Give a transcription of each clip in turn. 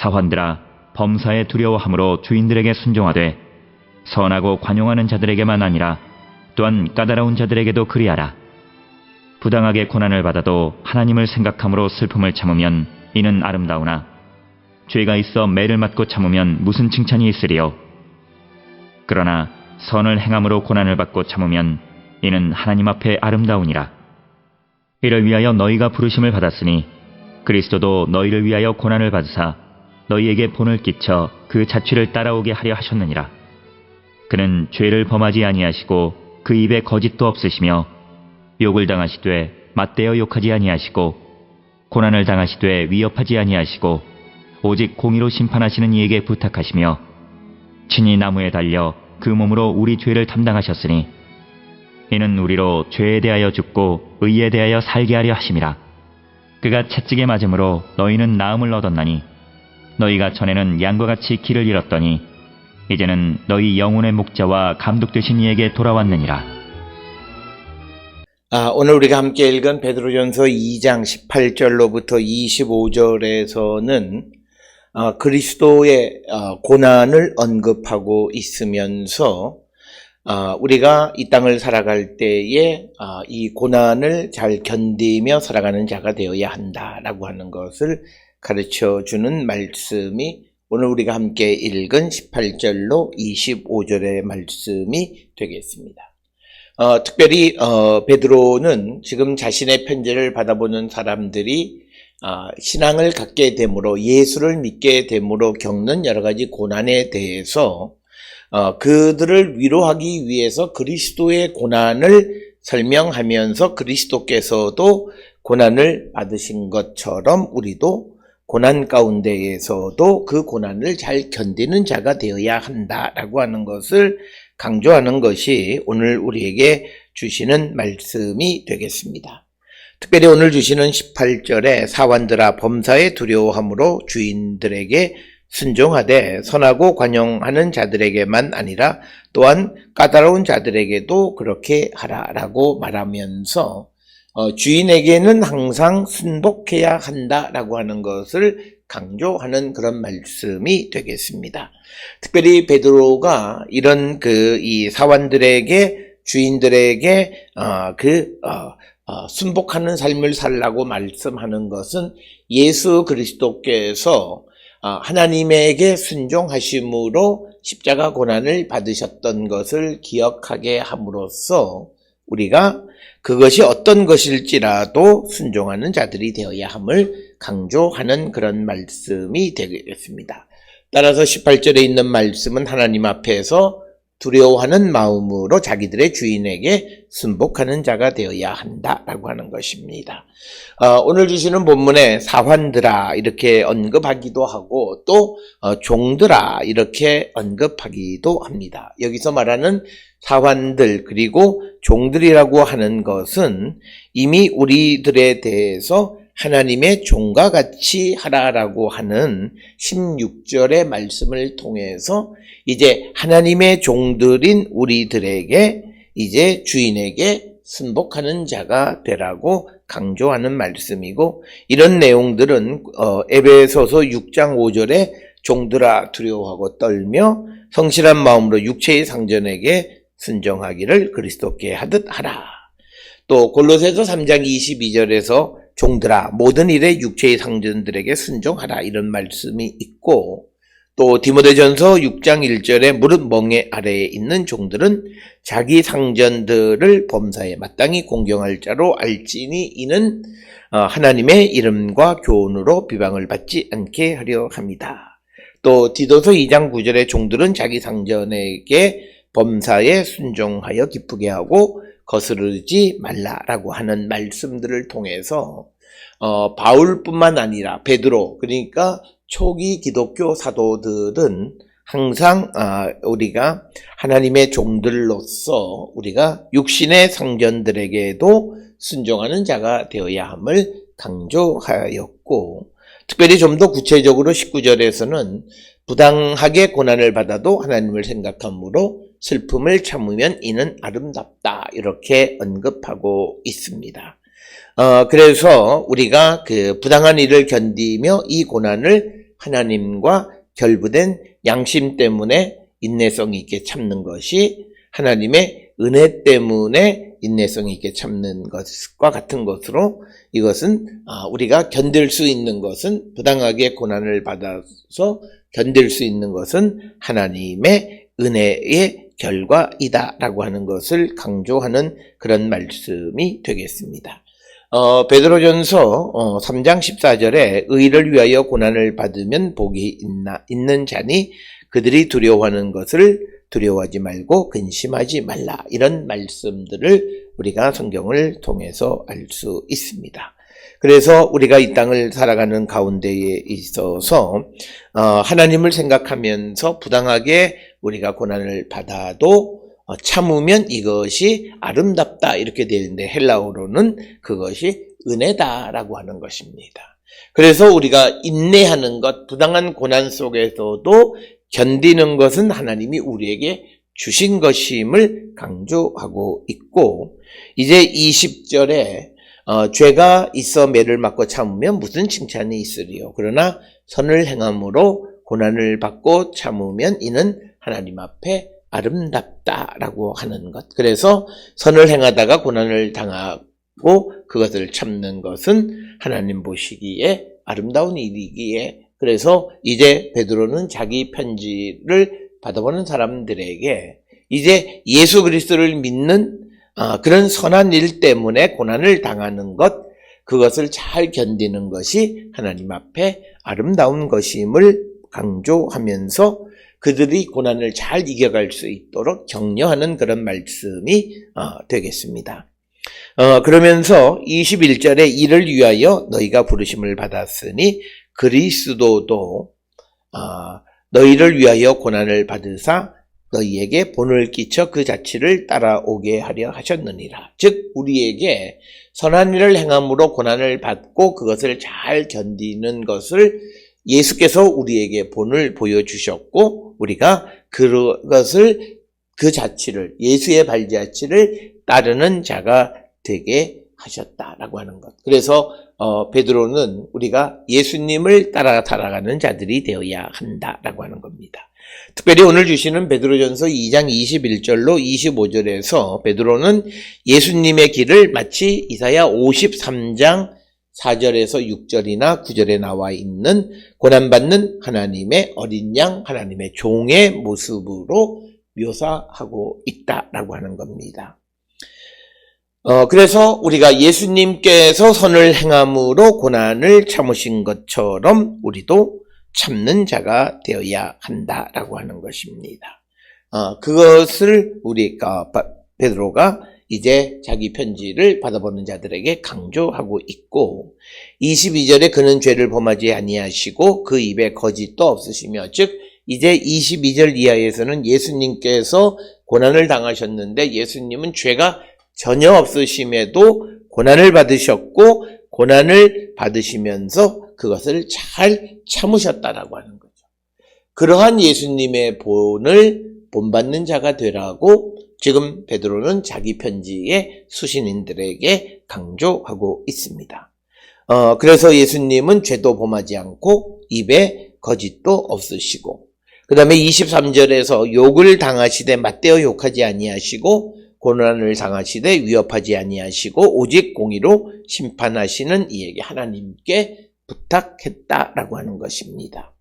사환들아 범사에 두려워함으로 주인들에게 순종하되 선하고 관용하는 자들에게만 아니라 또한 까다로운 자들에게도 그리하라. 부당하게 고난을 받아도 하나님을 생각함으로 슬픔을 참으면 이는 아름다우나 죄가 있어 매를 맞고 참으면 무슨 칭찬이 있으리요. 그러나 선을 행함으로 고난을 받고 참으면 이는 하나님 앞에 아름다우니라. 이를 위하여 너희가 부르심을 받았으니 그리스도도 너희를 위하여 고난을 받으사 너희에게 본을 끼쳐 그 자취를 따라오게 하려 하셨느니라. 그는 죄를 범하지 아니하시고 그 입에 거짓도 없으시며 욕을 당하시되 맞대어 욕하지 아니하시고 고난을 당하시되 위협하지 아니하시고 오직 공의로 심판하시는 이에게 부탁하시며 친히 나무에 달려 그 몸으로 우리 죄를 담당하셨으니 이는 우리로 죄에 대하여 죽고 의에 대하여 살게 하려 하심이라. 그가 채찍에 맞음으로 너희는 나음을 얻었나니 너희가 전에는 양과 같이 길을 잃었더니 이제는 너희 영혼의 목자와 감독 되신 이에게 돌아왔느니라. 오늘 우리가 함께 읽은 베드로전서 2장 18절로부터 25절에서는 그리스도의 고난을 언급하고 있으면서 우리가 이 땅을 살아갈 때에 이 고난을 잘 견디며 살아가는 자가 되어야 한다라고 하는 것을 가르쳐주는 말씀이 오늘 우리가 함께 읽은 18절로 25절의 말씀이 되겠습니다. 특별히 베드로는 지금 자신의 편지를 받아보는 사람들이 신앙을 갖게 됨으로 예수를 믿게 됨으로 겪는 여러 가지 고난에 대해서 그들을 위로하기 위해서 그리스도의 고난을 설명하면서 그리스도께서도 고난을 받으신 것처럼 우리도 고난 가운데에서도 그 고난을 잘 견디는 자가 되어야 한다라고 하는 것을 강조하는 것이 오늘 우리에게 주시는 말씀이 되겠습니다. 특별히 오늘 주시는 18절에 사환들아 범사에 두려워함으로 주인들에게 순종하되 선하고 관용하는 자들에게만 아니라 또한 까다로운 자들에게도 그렇게 하라라고 말하면서 주인에게는 항상 순복해야 한다라고 하는 것을 강조하는 그런 말씀이 되겠습니다. 특별히 베드로가 이런 이 사환들에게 주인들에게 순복하는 삶을 살라고 말씀하는 것은 예수 그리스도께서 하나님에게 순종하심으로 십자가 고난을 받으셨던 것을 기억하게 함으로써 우리가 그것이 어떤 것일지라도 순종하는 자들이 되어야 함을 강조하는 그런 말씀이 되겠습니다. 따라서 18절에 있는 말씀은 하나님 앞에서 두려워하는 마음으로 자기들의 주인에게 순복하는 자가 되어야 한다라고 하는 것입니다. 오늘 주시는 본문에 사환들아 이렇게 언급하기도 하고 또 종들아 이렇게 언급하기도 합니다. 여기서 말하는 사환들 그리고 종들이라고 하는 것은 이미 우리들에 대해서 하나님의 종과 같이 하라라고 하는 16절의 말씀을 통해서 이제 하나님의 종들인 우리들에게 이제 주인에게 순복하는 자가 되라고 강조하는 말씀이고 이런 내용들은 에베소서 6장 5절에 종들아 두려워하고 떨며 성실한 마음으로 육체의 상전에게 순종하기를 그리스도께 하듯 하라. 또 골로새서 3장 22절에서 종들아 모든 일에 육체의 상전들에게 순종하라 이런 말씀이 있고 또 디모데전서 6장 1절에 무릇 멍에 아래에 있는 종들은 자기 상전들을 범사에 마땅히 공경할 자로 알지니 이는 하나님의 이름과 교훈으로 비방을 받지 않게 하려 합니다. 또 디도서 2장 9절에 종들은 자기 상전에게 범사에 순종하여 기쁘게 하고 거스르지 말라라고 하는 말씀들을 통해서 바울뿐만 아니라 베드로 그러니까 초기 기독교 사도들은 항상 우리가 하나님의 종들로서 우리가 육신의 상전들에게도 순종하는 자가 되어야 함을 강조하였고 특별히 좀 더 구체적으로 19절에서는 부당하게 고난을 받아도 하나님을 생각함으로 슬픔을 참으면 이는 아름답다 이렇게 언급하고 있습니다. 그래서 우리가 그 부당한 일을 견디며 이 고난을 하나님과 결부된 양심 때문에 인내성 있게 참는 것이 하나님의 은혜 때문에 인내성 있게 참는 것과 같은 것으로 이것은 우리가 견딜 수 있는 것은 부당하게 고난을 받아서 견딜 수 있는 것은 하나님의 은혜의 결과이다라고 하는 것을 강조하는 그런 말씀이 되겠습니다. 베드로전서 3장 14절에 의를 위하여 고난을 받으면 복이 있는 자니 그들이 두려워하는 것을 두려워하지 말고 근심하지 말라. 이런 말씀들을 우리가 성경을 통해서 알 수 있습니다. 그래서 우리가 이 땅을 살아가는 가운데에 있어서 하나님을 생각하면서 부당하게 우리가 고난을 받아도 참으면 이것이 아름답다 이렇게 되어 있는데 헬라어로는 그것이 은혜다라고 하는 것입니다. 그래서 우리가 인내하는 것, 부당한 고난 속에서도 견디는 것은 하나님이 우리에게 주신 것임을 강조하고 있고, 이제 20절에 죄가 있어 매를 맞고 참으면 무슨 칭찬이 있으리요. 그러나 선을 행함으로 고난을 받고 참으면 이는 하나님 앞에 아름답다라고 하는 것. 그래서 선을 행하다가 고난을 당하고 그것을 참는 것은 하나님 보시기에 아름다운 일이기에, 그래서 이제 베드로는 자기 편지를 받아보는 사람들에게 이제 예수 그리스도를 믿는 그런 선한 일 때문에 고난을 당하는 것, 그것을 잘 견디는 것이 하나님 앞에 아름다운 것임을 강조하면서 그들이 고난을 잘 이겨갈 수 있도록 격려하는 그런 말씀이 되겠습니다. 그러면서 21절에 이를 위하여 너희가 부르심을 받았으니 그리스도도 너희를 위하여 고난을 받으사 너희에게 본을 끼쳐 그 자취를 따라오게 하려 하셨느니라. 즉 우리에게 선한 일을 행함으로 고난을 받고 그것을 잘 견디는 것을 예수께서 우리에게 본을 보여주셨고, 우리가 그것을 그 자취를, 예수의 발자취를 따르는 자가 되게 하셨다라고 하는 것. 그래서 베드로는 우리가 예수님을 따라 살아가는 자들이 되어야 한다라고 하는 겁니다. 특별히 오늘 주시는 베드로전서 2장 21절로 25절에서 베드로는 예수님의 길을 마치 이사야 53장 4절에서 6절이나 9절에 나와 있는 고난받는 하나님의 어린 양, 하나님의 종의 모습으로 묘사하고 있다라고 하는 겁니다. 그래서 우리가 예수님께서 선을 행함으로 고난을 참으신 것처럼 우리도 참는 자가 되어야 한다라고 하는 것입니다. 그것을 우리가 베드로가 이제 자기 편지를 받아보는 자들에게 강조하고 있고, 22절에 그는 죄를 범하지 아니하시고 그 입에 거짓도 없으시며, 즉 이제 22절 이하에서는 예수님께서 고난을 당하셨는데 예수님은 죄가 전혀 없으심에도 고난을 받으셨고 고난을 받으시면서 그것을 잘 참으셨다라고 하는 거죠. 그러한 예수님의 본받는 자가 되라고 지금 베드로는 자기 편지의 수신인들에게 강조하고 있습니다. 그래서 예수님은 죄도 범하지 않고 입에 거짓도 없으시고, 그 다음에 23절에서 욕을 당하시되 맞대어 욕하지 아니하시고 고난을 당하시되 위협하지 아니하시고 오직 공의로 심판하시는 이에게 하나님께 부탁했다라고 하는 것입니다.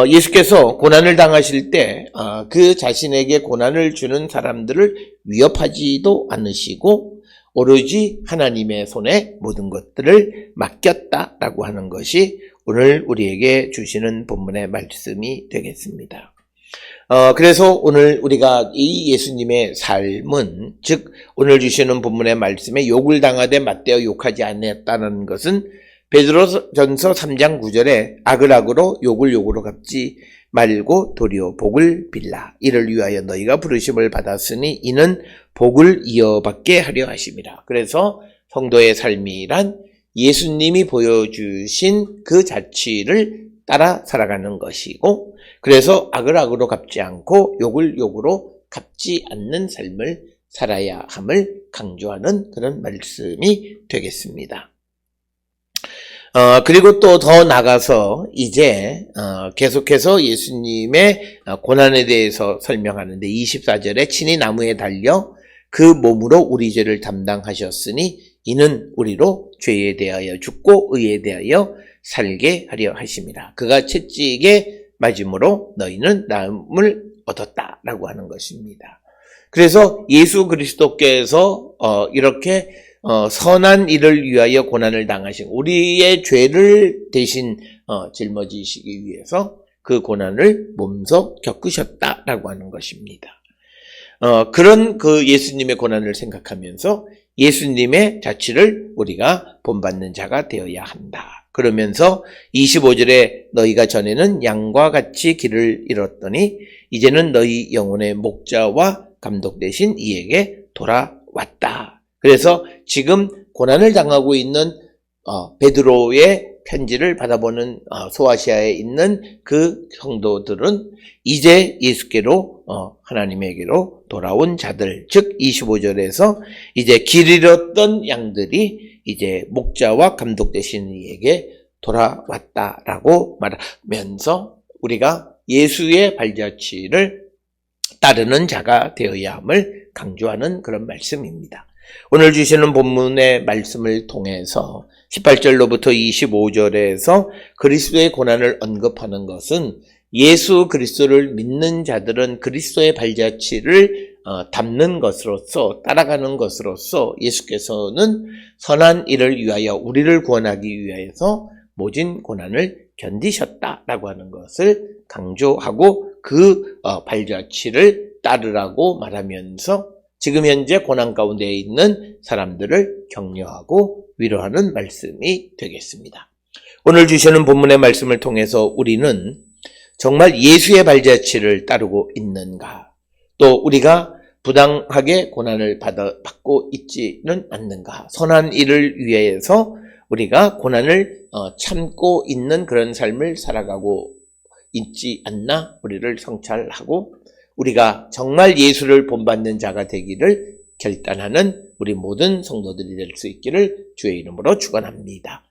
예수께서 고난을 당하실 때 그 자신에게 고난을 주는 사람들을 위협하지도 않으시고 오로지 하나님의 손에 모든 것들을 맡겼다라고 하는 것이 오늘 우리에게 주시는 본문의 말씀이 되겠습니다. 그래서 오늘 우리가 이 예수님의 삶은, 즉 오늘 주시는 본문의 말씀에 욕을 당하되 맞대어 욕하지 않았다는 것은 베드로전서 3장 9절에 악을 악으로 욕을 욕으로 갚지 말고 도리어 복을 빌라. 이를 위하여 너희가 부르심을 받았으니 이는 복을 이어받게 하려 하심이라. 그래서 성도의 삶이란 예수님이 보여주신 그 자취를 따라 살아가는 것이고, 그래서 악을 악으로 갚지 않고 욕을 욕으로 갚지 않는 삶을 살아야 함을 강조하는 그런 말씀이 되겠습니다. 그리고 또 더 나가서 이제 계속해서 예수님의 고난에 대해서 설명하는데 24절에 친히 나무에 달려 그 몸으로 우리 죄를 담당하셨으니 이는 우리로 죄에 대하여 죽고 의에 대하여 살게 하려 하심이라. 그가 채찍에 맞음으로 너희는 나음을 얻었다라고 하는 것입니다. 그래서 예수 그리스도께서 이렇게 선한 일을 위하여 고난을 당하신 우리의 죄를 대신 짊어지시기 위해서 그 고난을 몸소 겪으셨다라고 하는 것입니다. 그런 그 예수님의 고난을 생각하면서 예수님의 자취를 우리가 본받는 자가 되어야 한다. 그러면서 25절에 너희가 전에는 양과 같이 길을 잃었더니 이제는 너희 영혼의 목자와 감독 되신 이에게 돌아왔다. 그래서 지금 고난을 당하고 있는 베드로의 편지를 받아보는 소아시아에 있는 그 성도들은 이제 예수께로 하나님에게로 돌아온 자들, 즉 25절에서 이제 길 잃었던 양들이 이제 목자와 감독 되신 이에게 돌아왔다라고 말하면서 우리가 예수의 발자취를 따르는 자가 되어야 함을 강조하는 그런 말씀입니다. 오늘 주시는 본문의 말씀을 통해서 18절로부터 25절에서 그리스도의 고난을 언급하는 것은 예수 그리스도를 믿는 자들은 그리스도의 발자취를 담는 것으로서 따라가는 것으로서 예수께서는 선한 일을 위하여 우리를 구원하기 위해서 모진 고난을 견디셨다라고 하는 것을 강조하고 그 발자취를 따르라고 말하면서 지금 현재 고난 가운데 있는 사람들을 격려하고 위로하는 말씀이 되겠습니다. 오늘 주시는 본문의 말씀을 통해서 우리는 정말 예수의 발자취를 따르고 있는가, 또 우리가 부당하게 고난을 받고 있지는 않는가, 선한 일을 위해서 우리가 고난을 참고 있는 그런 삶을 살아가고 있지 않나 우리를 성찰하고 우리가 정말 예수를 본받는 자가 되기를 결단하는 우리 모든 성도들이 될 수 있기를 주의 이름으로 축원합니다.